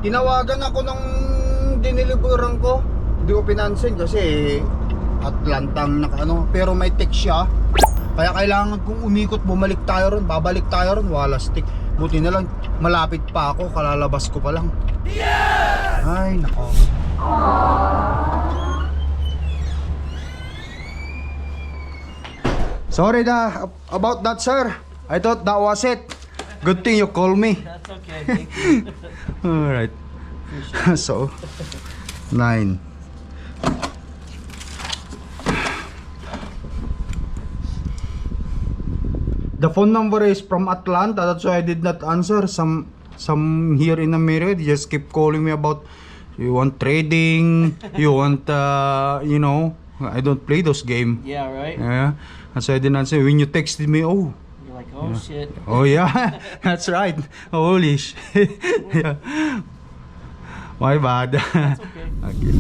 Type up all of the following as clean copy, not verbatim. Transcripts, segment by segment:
Tinawagan ako nung diniliburan ko. Hindi ko pinansin kasi Atlantang nakaano. Pero may text siya. Kaya kailangan kong umikot, bumalik tayo ron, babalik tayo ron, wala stick. Buti na lang, malapit pa ako, kalalabas ko pa lang. Yeah! Ay, nako. Sorry na about that, sir. I thought that was it. Good thing you called me. That's okay. Thank you. Alright. So, 9. The phone number is from Atlanta. That's why I did not answer. Some here in America, they just keep calling me about you want trading, you want you know, I don't play those games. Yeah, right? Yeah. That's why I didn't answer. When you texted me, oh. You're like, oh, shit. Oh yeah, that's right. Holy shit. Yeah. My bad. That's okay. Okay.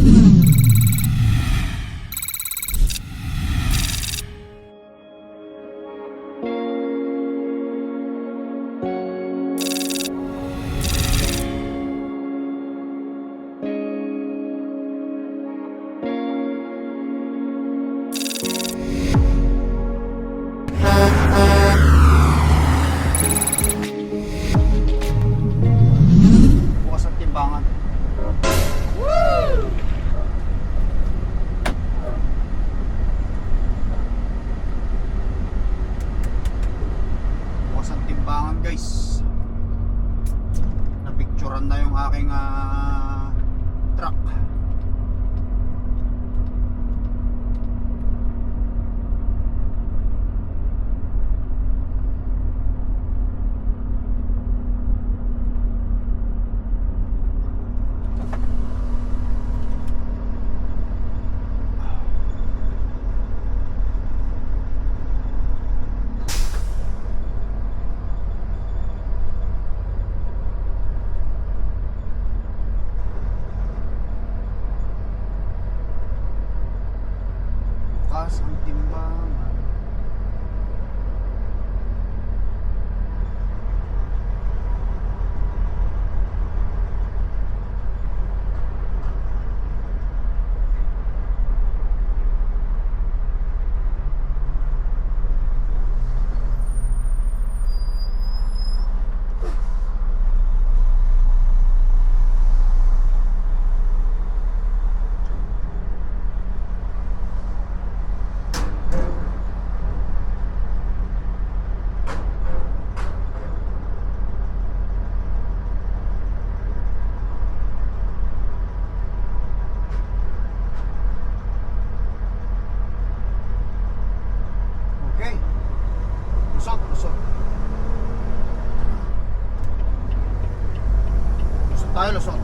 Bukas ang timbangan. Bukas ang timbangan, guys. Napicturan na yung aking truck. Bukas ang timbangan. Okay. Lusot, lusot. Lusot tayo, lusot.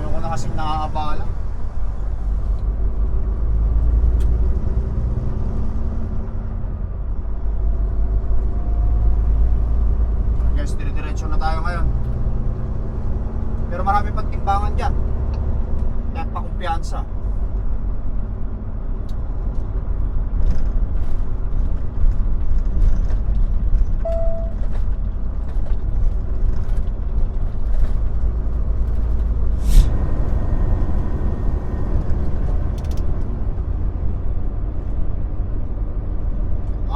Ayaw ko na kasing nakakabala. Guys, dire-diretso na tayo ngayon. Pero marami pang timbangan dyan. Kaya pakumpiyansa.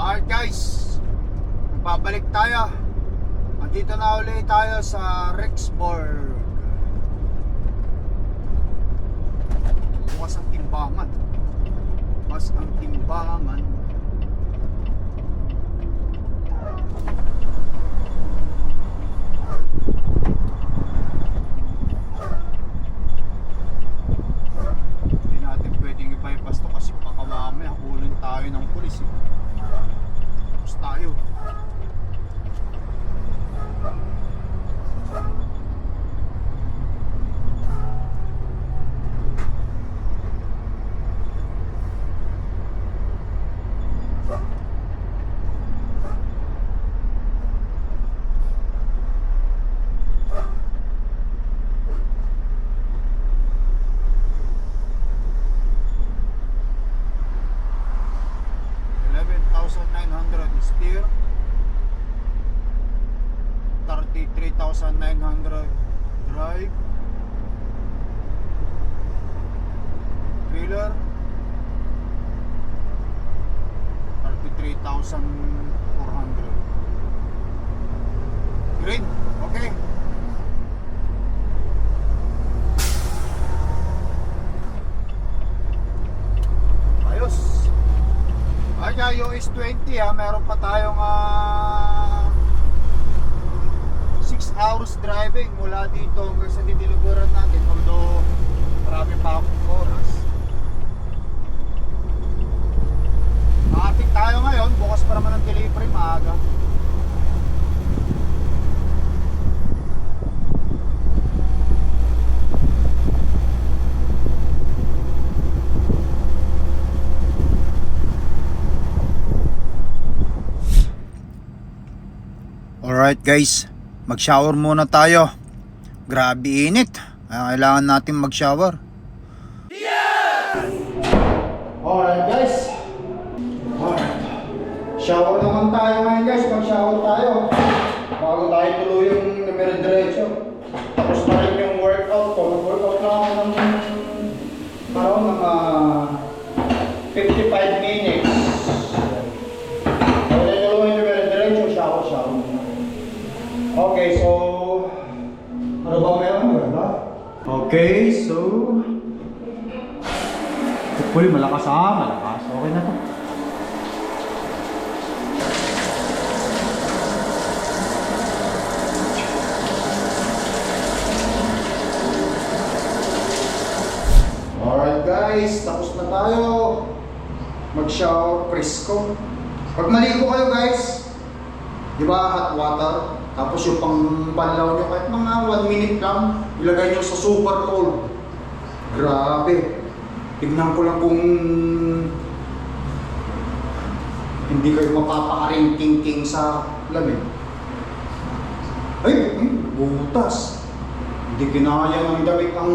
Alright guys, babalik tayo. Andito na ulit tayo sa Rexburg. Bukas ang timbangan. Bukas ang timbangan. Hindi natin pwedeng i-bypass to kasi baka mamaya hulin tayo ng pulis eh. Tapos tayo. 33,900 drive. Trailer 33,400. Green, okay. Ayos. Ay, yung S20 ha, meron pa tayong 6 hours driving mula dito hanggang sa dideliveran natin, although marami pa akong oras. Makapit tayo ngayon, bukas pa naman ang delivery, maaga. Alright guys, mag-shower muna tayo. Grabe init. Kaya kailangan natin mag-shower. Alright guys. Alright. Shower naman tayo ngayon guys. Mag-shower tayo. Bago tayo tuloy yung numero-diretso. Tapos na rin yung workout ko. Nag-workout na ako ng parang mga 55 minutes. Bago tayo tuloy yung numero-diretso, shower muna. Okay, so ano ba meron ba? Okay, so hopefully malakas malakas. Okay na to. Alright guys, tapos na tayo mag-shower presko. Pag maligo kayo guys, di ba hot water? Tapos yung pang-banlaw nyo, kahit mga 1 minute lang, ilagay nyo sa super cold. Grabe. Tignan ko lang kung hindi kayo mapapakaring-king sa lamig. Ay, butas. Hindi kinaya ng damit ang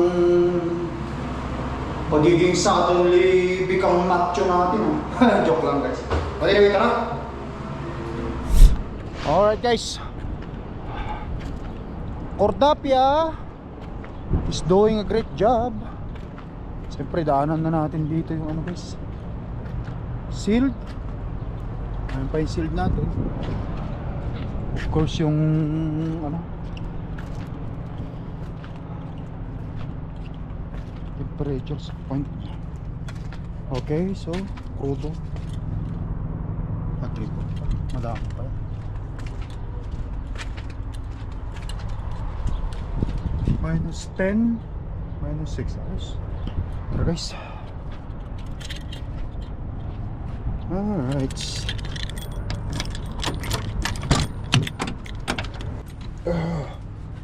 pagiging suddenly become macho natin. Joke lang guys. But anyway, tara. Alright guys. Cordapia is doing a great job. Siyempre daanan na natin dito yung ano guys, sealed. Ayun pa yung sealed natin. Of course yung ano, temperature point. Okay, so crudo atribute madami pa. Minus 10, minus 6 hours. Tara guys. Alright.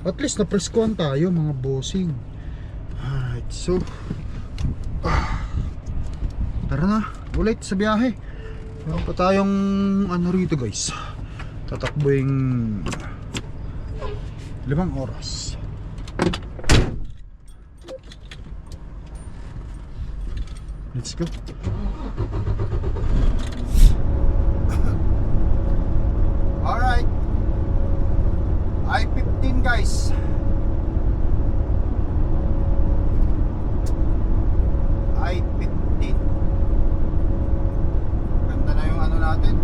At least napreskuhan tayo mga bossing. Alright, so tara na, ulit sa biyahe. Meron pa tayong ano rito guys. Tatakbuing 5 oras. Let's go. Alright. I-15 guys. I-15. Ganda na yung ano natin.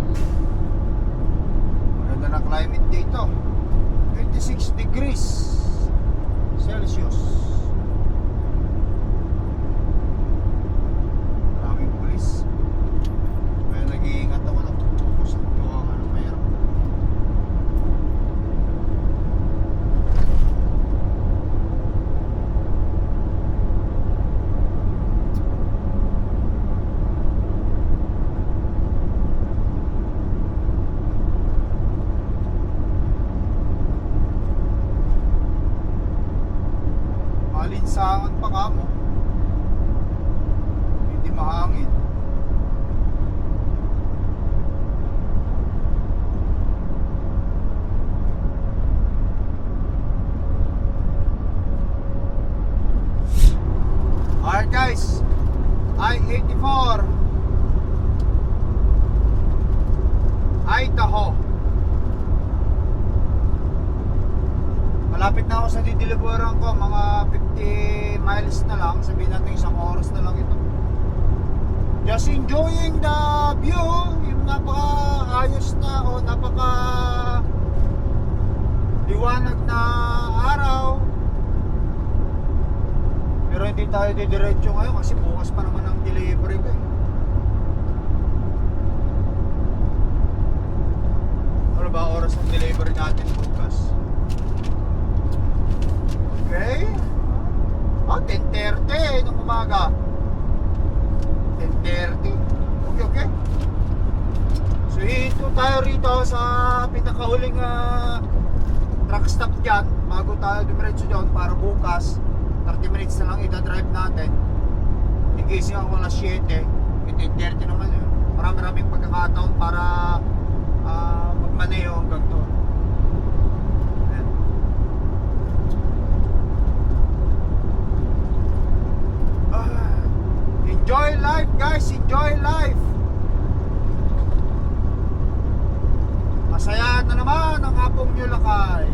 Maganda na climate dito. 26 degrees Celsius. Kaya nag-iingat ako na focus at gawa ano mayroon. Malinsangan pa kamo. Hindi mahangin. Alright guys, I-84 Idaho. Malapit na ako sa dideliveran ko, mga 50 miles na lang, sabihin natin isang oras na lang ito. Just enjoying the view, yung napaka-ayos na o napaka-liwanag na araw. Pero hindi tayo didiretso ngayon kasi bukas pa naman ang delivery ko eh. Ano ba oras ang delivery natin bukas? Okay. 10:30 ng umaga. 10:30. Okay. So ito tayo rito sa pinakahuling truck stop dyan bago tayo dumiretso dyan para bukas 30 minutes na lang ida-drive natin. Igising ako alas 7. 10:30 naman yun. Maraming pagkakataon para magmaneho hanggang to. Enjoy life guys, enjoy life. Masaya na naman ang hapong nyo lakay.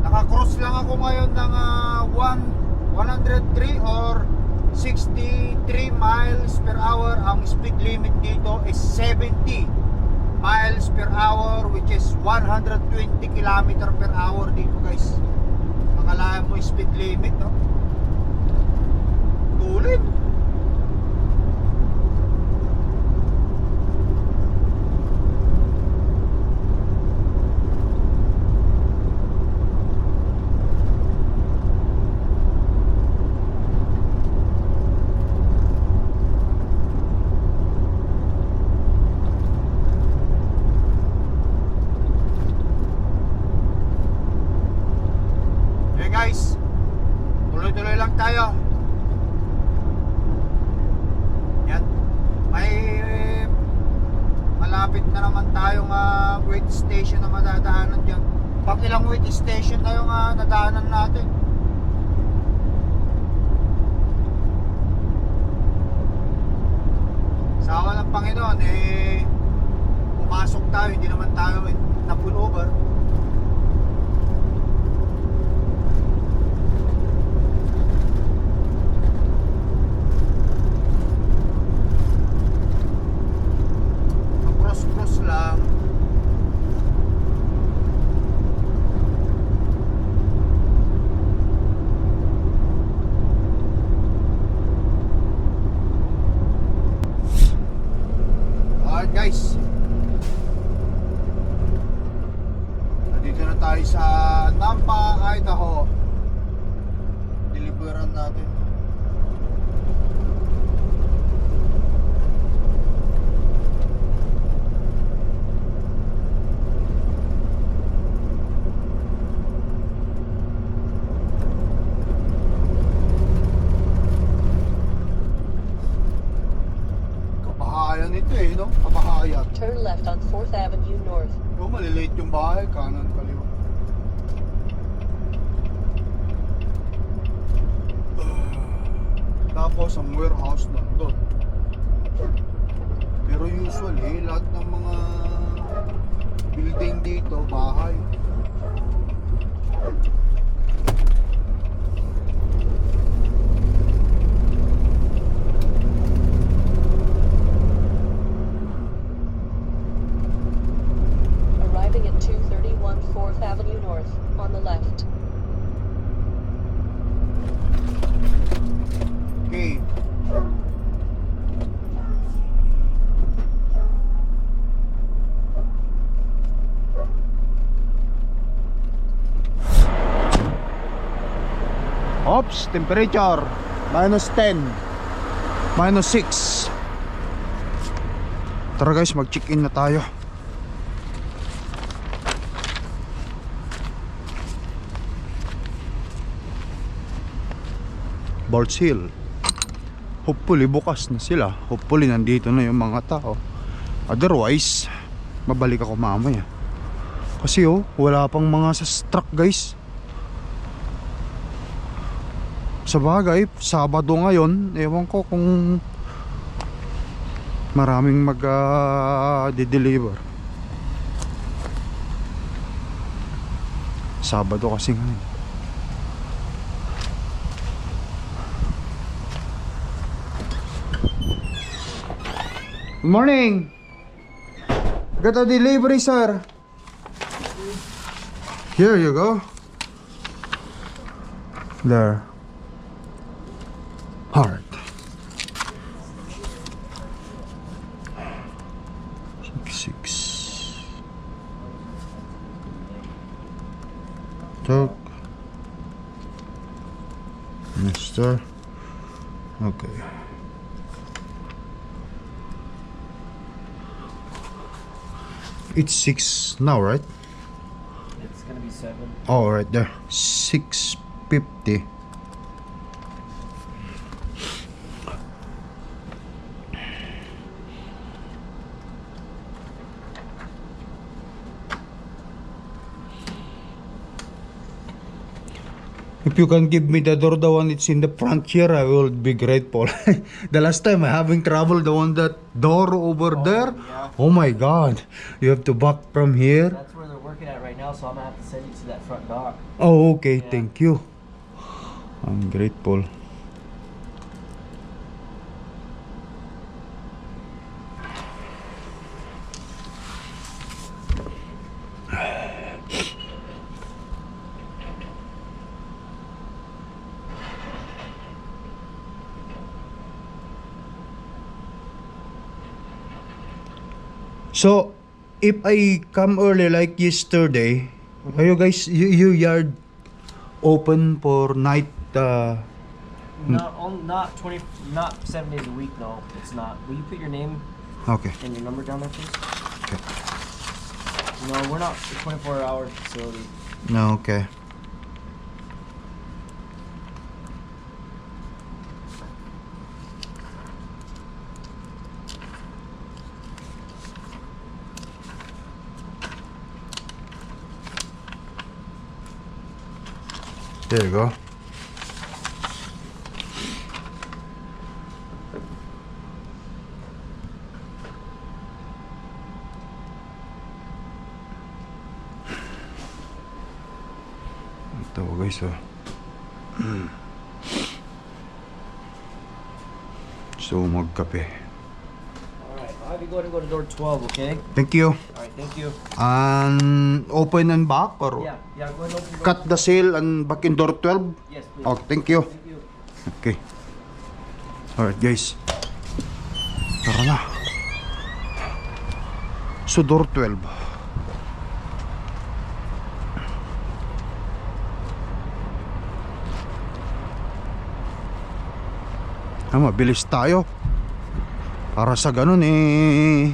Naka-cross lang ako ngayon ng 103 or 63 miles per hour. Ang speed limit dito is 70 miles per hour, which is 120 km per hour dito guys. Akala mo speed limit, no? Tulid. Guys, tuloy-tuloy lang tayo. Yan. May malapit na naman tayong wait station na madadaanan dyan. Pag ilang wait station na yung nadaanan natin. Sa awa ng Panginoon pumasok tayo, hindi naman tayo na pull over. Cross lang. Alright guys, nandito na tayo sa Nampa, Idaho. Deliveran natin. Kabahayan ito eh, no? Kabahayan. Turn left on 4th Avenue North. Oh, maliliit yung bahay, kanan kaliwa. Tapos ang warehouse nandun. Pero usually, lahat ng mga building dito, bahay. Arriving at 231 4th Avenue North on the left. Okay. Oops, temperature -10, -6. Tara guys, mag-check-in na tayo. Barts Hill. Hopefully bukas na sila. Hopefully nandito na yung mga tao. Otherwise, mabalik ako mamaya. Kasi oh, wala pang mga sa truck guys. Sa bagay, Sabado ngayon, ewan ko kung maraming mag-deliver. Sabado kasi ngayon. Good morning. Got a delivery, sir. Here you go. There. Heart. 6. Talk. Mister. Okay. It's 6 now, right? It's gonna be 7. Oh, right there. 6:50. If you can give me the door, the one that's in the front here, I will be grateful. The last time I having trouble, the one that door over there. Yeah. Oh my God! You have to back from here. That's where they're working at right now, so I'm gonna have to send you to that front dock. Oh, okay. Yeah. Thank you. I'm grateful. So, if I come early like yesterday, are you guys, your yard open for night? Not 20, not 7 days a week. No, it's not. Will you put your name Okay. and your number down there, please? Okay. No, we're not a 24-hour facility. No, okay. There you go. Ito guys, oh. So magkape. Alright, I'll have you go ahead and go to door 12, okay? Thank you. Alright, thank you. And open and back or Yeah, go ahead and open door. cut the sale and back in door 12? Yes, please. Oh, thank you. Thank you. Okay. Alright guys. Tara na. So door 12. Mabilis tayo. Para sa ganun eh.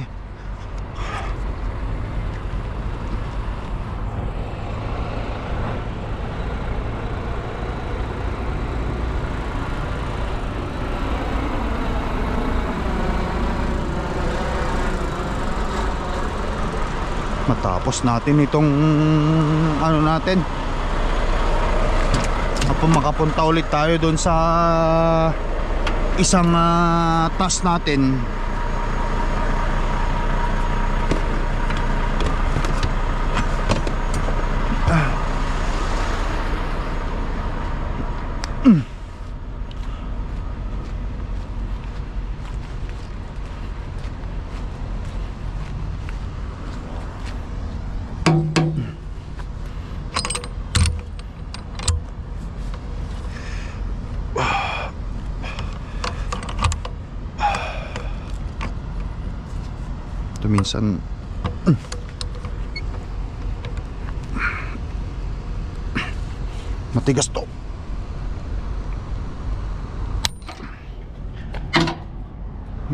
Matapos natin itong ano natin. Makapunta ulit tayo doon sa isang task natin. Ito minsan matigas to.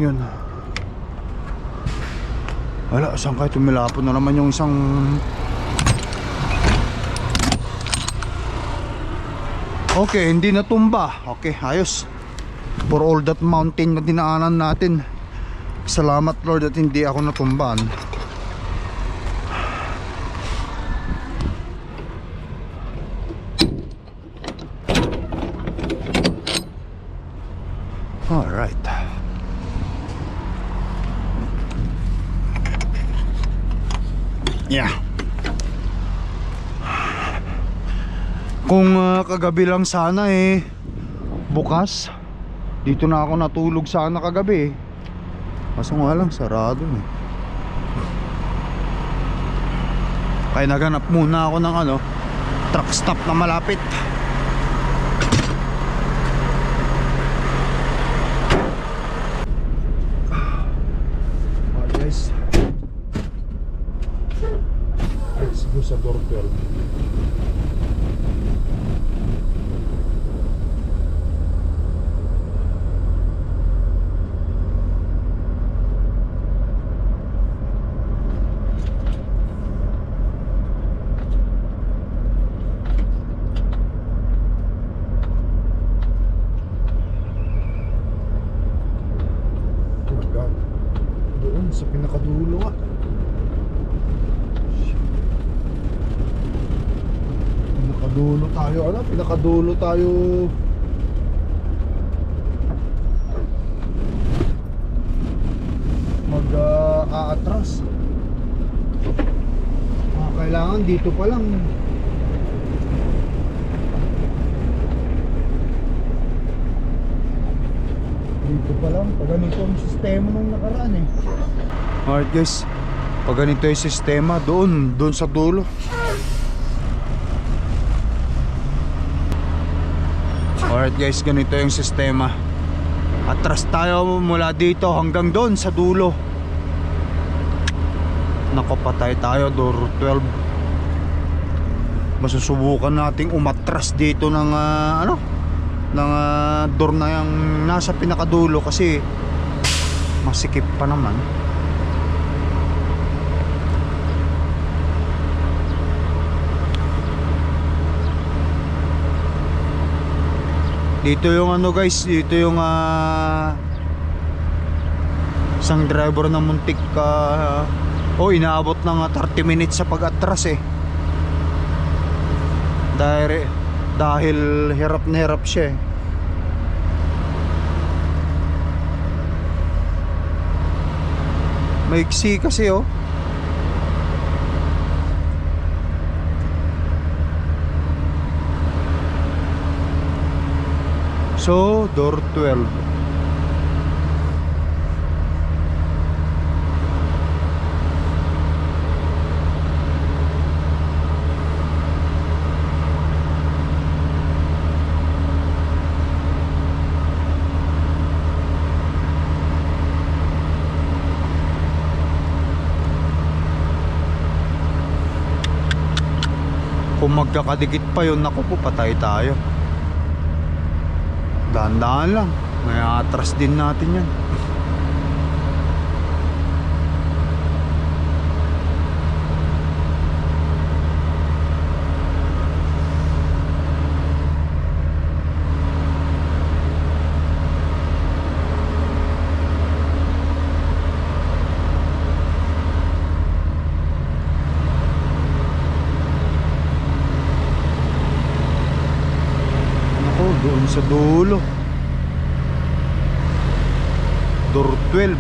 Yun. Wala, saan kayo tumilapon na naman yung isang okay, hindi natumba. Okay, ayos. For all that mountain na dinaanan natin, salamat Lord at hindi ako natumban. Yeah. Kung kagabi lang sana bukas, dito na ako natulog sana kagabi Kaso nga lang, sarado Kaya naghanap muna ako ng truck stop na malapit. Guys, let's go sa door 12. Sa pinakadulo nga. Pinakadulo tayo, pinakadulo tayo. Mag-aatras. Kailangan dito pa lang. Dito pa lang, pag ganito ang sistema nung nakaraan Alright guys, pag ganito yung sistema, doon sa dulo. Alright guys, ganito yung sistema. Atras tayo mula dito hanggang doon sa dulo. Nako, patay tayo, door 12. Masusubukan nating umatras dito ng door na yung nasa pinakadulo kasi masikip pa naman. Dito yung guys, dito yung isang driver na muntik inaabot ng 30 minutes sa pag-atras dahil hirap na hirap siya maiksi kasi So, door 12. Kung magkakadikit pa yun, naku po, patay tayo. Dahan-dahan lang, may atras din natin yan. Doon sa dulo, door 12.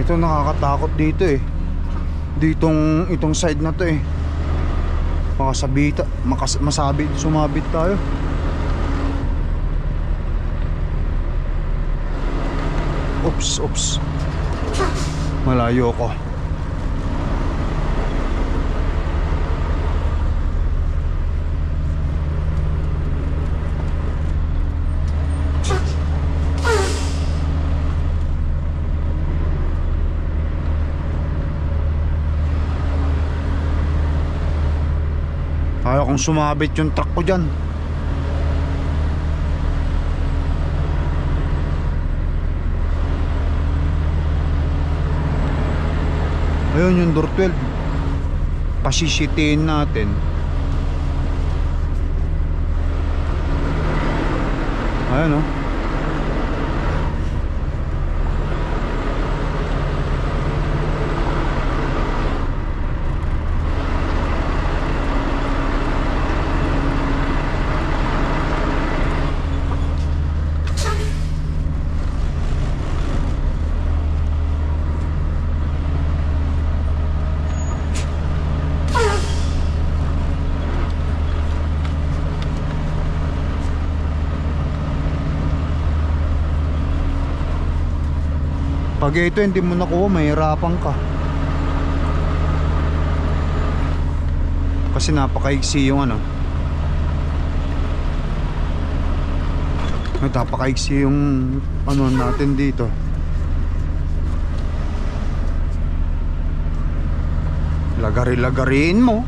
Ito nakakatakot dito itong side na to sumabit tayo. Oops, malayo ko. Ayaw kong sumabit yung truck ko dyan. Ayun yung door 12. Pasisitiin natin. Ayan oh. Pag ito hindi mo nakuha, mahirapan ka. Kasi napakaigsi yung ano. Napakaigsi yung ano natin dito. Lagari-lagariin mo.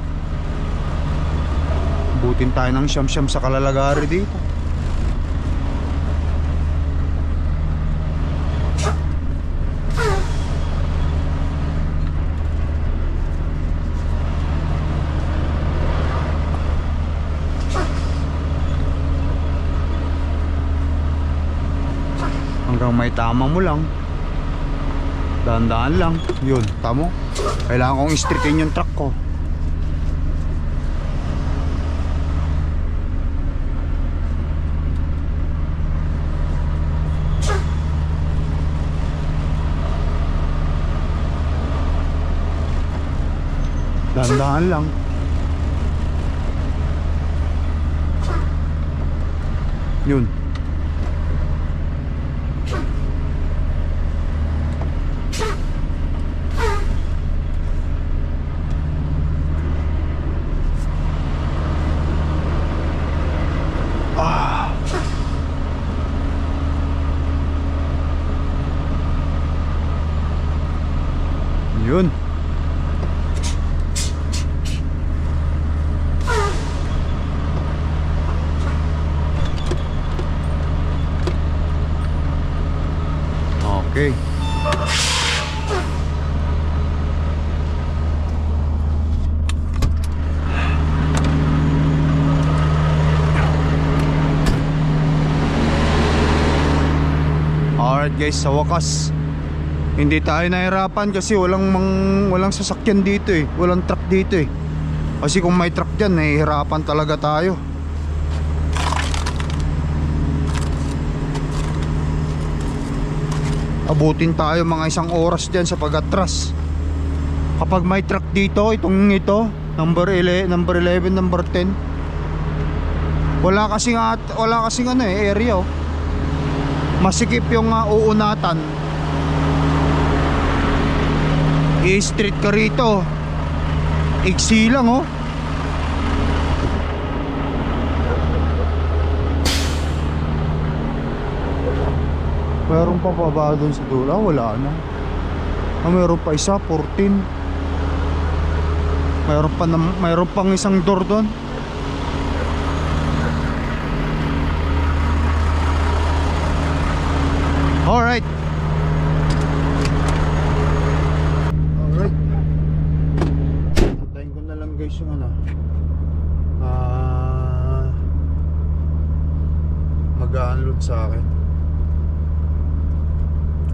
Butin tayo ng siyam-siyam sa kalalagari dito. Hanggang may tama mo lang. Dahan-dahan lang. Yun, tamo. Kailangan kong istritin yung truck ko. Dahan-dahan lang. Yun. Yun. Okay. Alright guys, sa wakas hindi tayo nahirapan kasi walang sasakyan dito eh. Walang truck dito eh. Kasi kung may truck dyan, nahihirapan talaga tayo. Abutin tayo mga 1 oras dyan sa pag-atras. Kapag may truck dito, ito, number 11, number 10. Wala kasing ano eh, area oh. Masikip yung uunatan. I-street ka rito. Iksi lang oh. Meron pa ba doon sa dulo? Wala na. Meron pa isa, 14. Meron pang isang door doon. Alright. Alright. Antayin ko na lang guys yung ano. Mag-unload sa akin.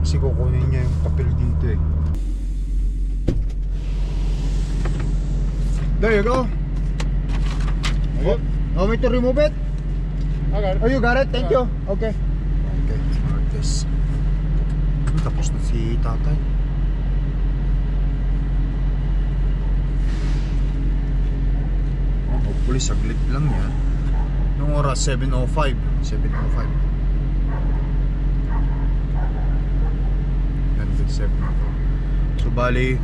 Kasi kukunin niya yung papel dito eh. There you go. Oh, want me to remove it? I got it. Oh, you got it? Thank you. Okay. Okay, alright guys. Tapos na si tatay. Hopefully saglit lang yan. Nung oras 7:05. 7:05. Yan din 7:05. So bali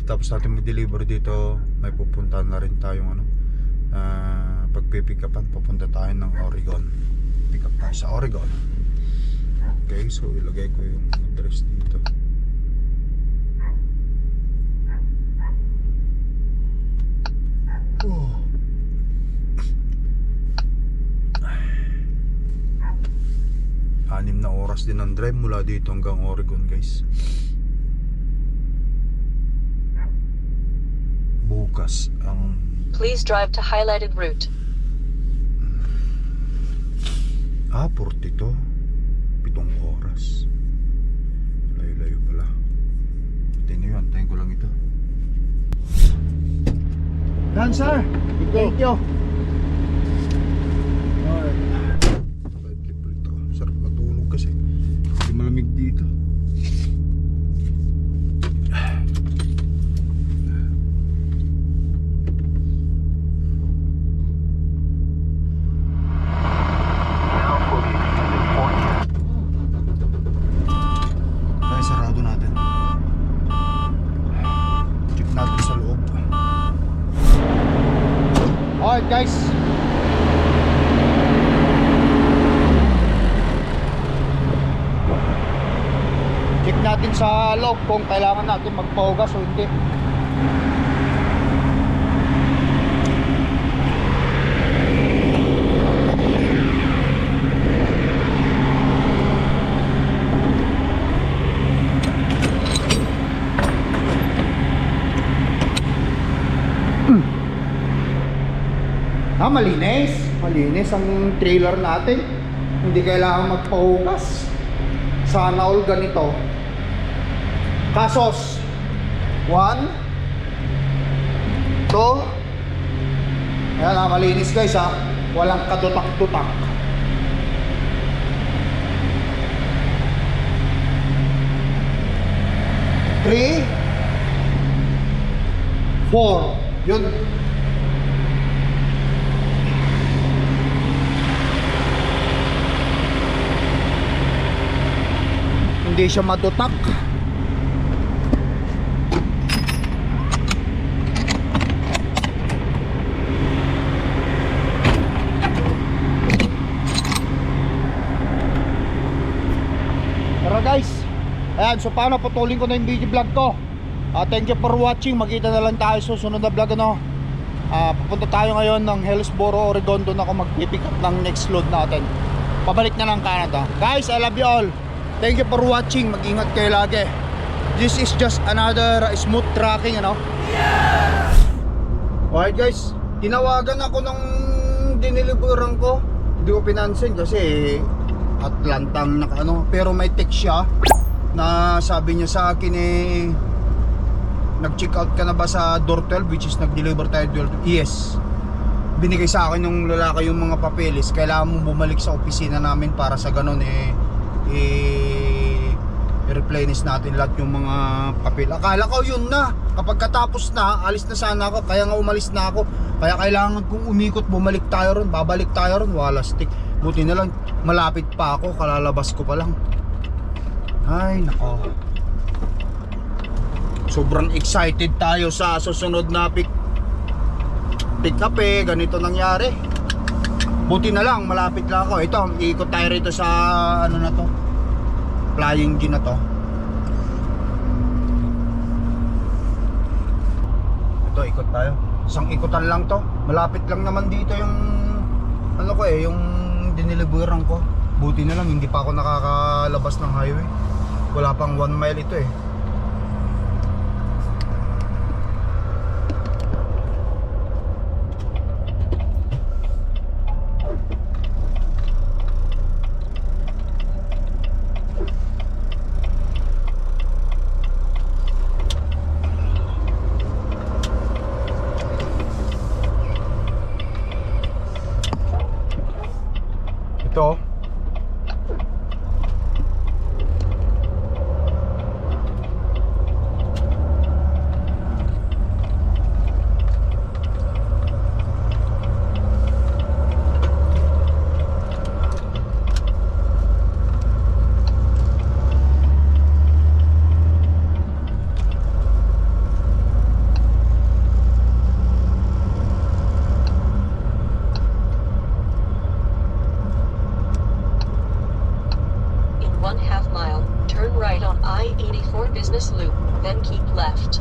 tapos natin mag-deliver dito, may pupuntahan na rin tayong ano, pag-pick upan, pupunta tayo ng Oregon. Pick up tayo sa Oregon. Okay, so ilagay ko yung address dito. Oh. 6 na oras din ang drive mula dito hanggang Oregon guys. bukas ang Please drive to highlighted route. 42 7 oras. Layo-layo pala. Tingnan nyo, antayin ko lang ito. Done, sir. Thank you. Alright. Sarap matulog kasi. Hindi malamig dito. Kaya sarado natin. Check natin sa loob. Alright guys. Check natin sa loob kung kailangan natin magpahugas o hindi. Malinis. Malinis ang trailer natin. Hindi kailangan magpahugas. Sana all ganito. Kasos 1 2. Ayan, malinis guys ha. Walang katutak-tutak. 3 4. Yun. Hindi siya matutak. Tara guys. Ayan, so paano, putulin ko na yung video vlog ko. Thank you for watching. Magkita na lang tayo sa susunod na vlog ano. Pupunta tayo ngayon ng Hillsboro, Oregon. Doon ako mag-pick up ng next load natin. Pabalik na ng Canada. Guys, I love you all. Thank you for watching. Mag-ingat kayo lagi. This is just another smooth tracking, ano? Yes! Alright guys, tinawagan ako ng diniliburan ko. Hindi ko pinansin kasi Atlantang naka-ano. Pero may text siya na sabi niya sa akin nag-check out ka na ba sa door 12, which is nag-deliver tayo door 12. Yes. Binigay sa akin ng lalaki yung mga papeles. Kailangan mong bumalik sa opisina namin para sa ganun i-replenish natin lahat yung mga papel. Akala ko yun na. Kapag katapos na, alis na sana ako. Kaya nga umalis na ako. Kaya kailangan kong umikot, bumalik tayo ron. Babalik tayo ron. Wala stick. Buti na lang, malapit pa ako. Kalalabas ko pa lang. Ay, nako. Sobrang excited tayo sa susunod na pick up ganito nangyari. Buti na lang, malapit lang ako. Ito, iikot tayo rito sa ano na to, flying G na to. Ito, ikot tayo. Isang ikutan lang to. Malapit lang naman dito yung ano ko yung diniliburan ko. Buti na lang, hindi pa ako nakakalabas ng highway. Wala pang 1 mile ito Ito. Business Loop, then keep left.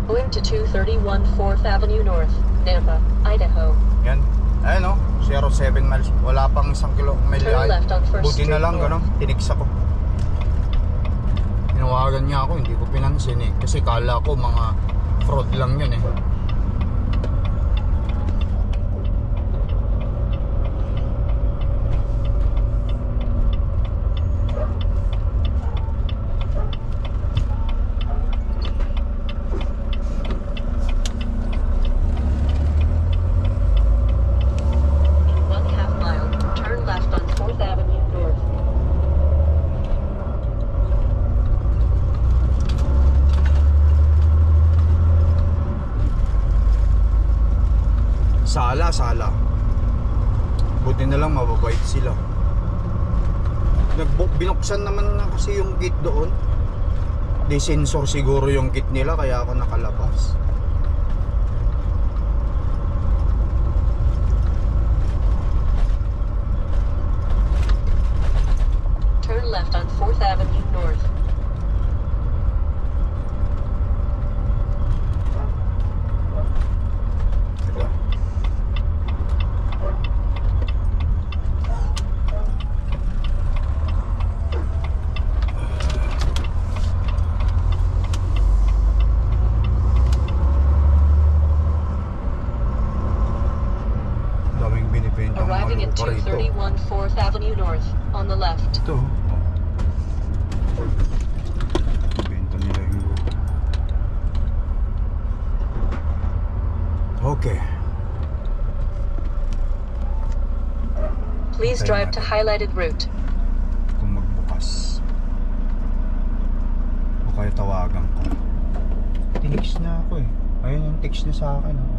Going to 231 4th Avenue North, Nampa, Idaho. Yan. Ayun 0.7 miles. Wala pang 1 kilo. Turn left on First Buti na Street lang North. gano'n. Tinix ako. Tinawagan niya ako, hindi ko pinansin eh. Kasi kala ko mga fraud lang yun eh. In 1/2 mile, turn left on 4th Avenue North. Sala. Buti na lang mababait sila. Binuksan naman na kasi yung gate doon. Di sensor siguro yung gate nila kaya ako nakalabas. Turn left on 4th Avenue North. Diba? Daming binibenta mga Arriving at lupa rito. 231 4th Avenue North, on the left. Ito. Benta nila yung lupa. Okay. Please Okay, drive to highlighted route. Kung magbukas. O kaya tawagan ko. Tinext na ako eh. Ayun yung text niya sa akin. Oh.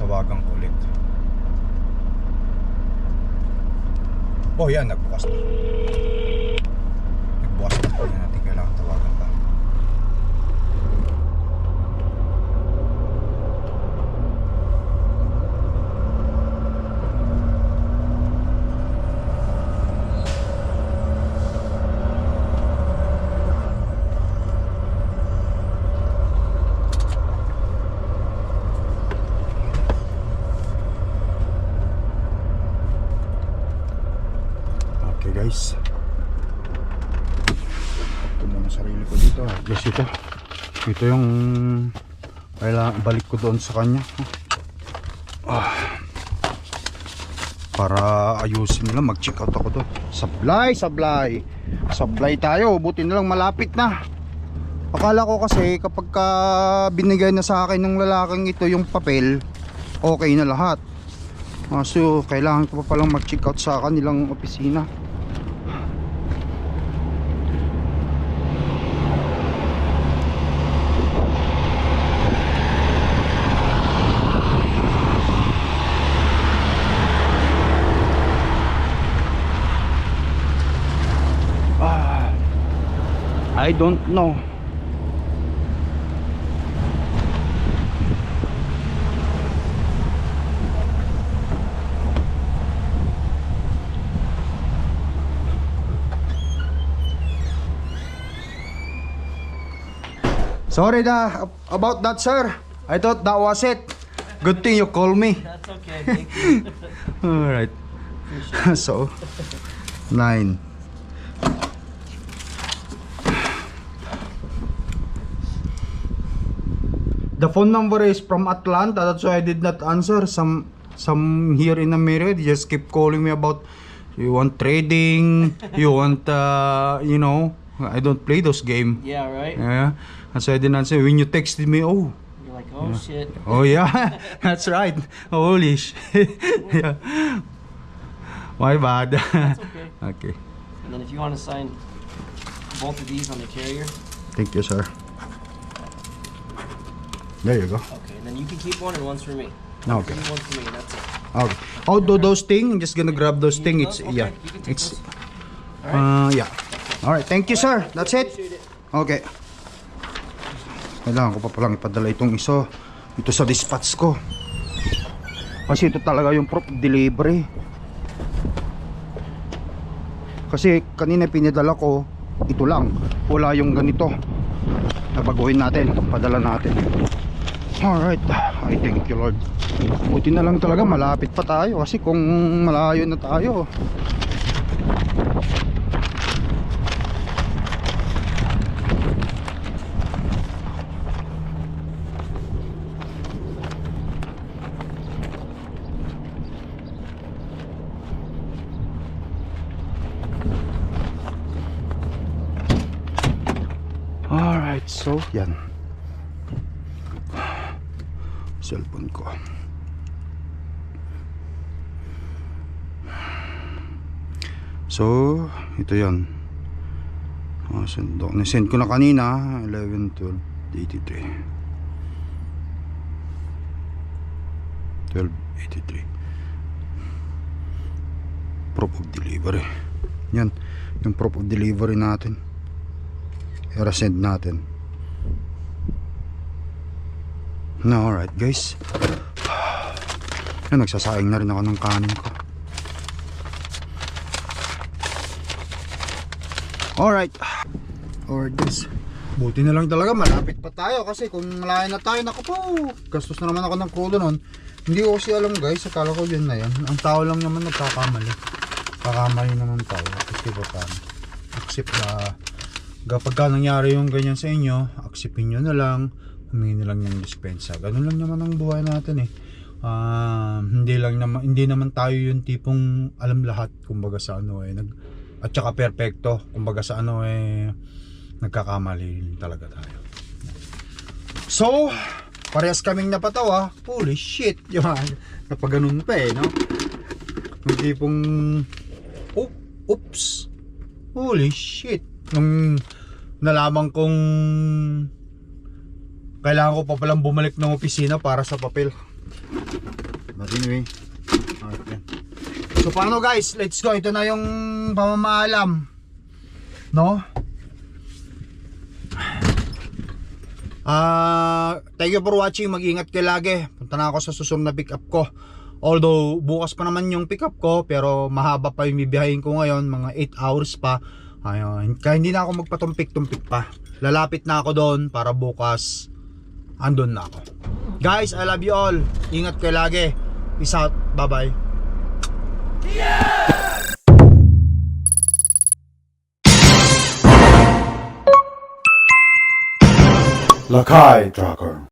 Tawagan ko ulit. Oh yan, nagbukas na. Nagbukas na. Hindi natin kailangan tawagan pa. Okay guys, ito muna sarili ko dito. Guys, ito yung kailangan balik ko doon sa kanya. Para ayusin nila, mag-check out ako doon. Supply tayo, buti na lang malapit na. Akala ko kasi kapag binigay na sa akin ng lalaking ito yung papel, okay na lahat. So kailangan ko pa palang mag-check out sa kanilang opisina. I don't know. Sorry about that, sir. I thought that was it. Good thing you called me. That's okay. Thank you. All right. So 9. The phone number is from Atlanta. That's why I did not answer. Some here in America, they just keep calling me about you want trading, you want you know, I don't play those game. Yeah, right? Yeah. And so I didn't answer. When you texted me, oh. You're like, oh shit. Oh yeah, that's right. Holy shit. Yeah. My bad. That's okay. Okay. And then if you want to sign both of these on the carrier. Thank you, sir. There you go. Okay, and then you can keep one and one's for me. Okay. Keep one for me, and that's it. Okay. How do those things? I'm just gonna grab those You things. need It's those? yeah. Okay, you can take It's those. Alright. yeah. All right. Thank you, sir. That's it. Appreciate it. Okay. Kailangan ko pa palang ipadala itong iso ito sa dispatch ko. Kasi ito talaga yung proof delivery. Kasi kanina pinadala ko ito lang. Wala yung ganito. Nabaguhin natin. Padala natin. Alright, I thank you Lord. Buti na lang talaga malapit pa tayo, kasi kung malayo na tayo. Alright, so yan. Cellphone ko. So, ito yan. Nasend ko na kanina 1283. Proof of delivery. Yan, yung proof of delivery natin. I-resend natin. No, alright guys. Nagsasayang na rin ako ng kanin ko. Alright. Alright guys, buti na lang talaga malapit pa tayo, kasi kung malayo na tayo, naku po, gastos na naman ako ng krudo nun. Hindi ko kasi alam guys, akala ko yun na yan. Ang tao lang naman nagkakamali. Kakamali naman tayo. Kasi ba paano? Accept na kapag ka nangyari yung ganyan sa inyo, acceptin nyo na lang, humingi na lang ng dispensa. Ganun lang naman ang buhay natin eh. Hindi naman tayo yung tipong alam lahat, kumbaga sa ano eh, at saka perfecto, kumbaga sa ano eh, nagkakamali talaga tayo. So, parehas kaming napatawa. Holy shit, yun, napaganon pa eh, no? Yung tipong oops, holy shit. Nung nalaman kong kailangan ko pa palang bumalik ng opisina para sa papel. But anyway, okay. So paano guys, let's go. Ito na yung pamamaalam, no? Thank you for watching. Mag-ingat kayo lagi. Punta na ako sa susunod na pick up ko. Although bukas pa naman yung pick up ko, pero mahaba pa yung bibiyahin ko ngayon, mga 8 hours pa. Ayun, kaya hindi na ako magpatumpik-tumpik pa. Lalapit na ako doon para bukas andun na ako. Guys, I love you all. Ingat kayo lagi. Peace out. Bye-bye. Lakai Tracker.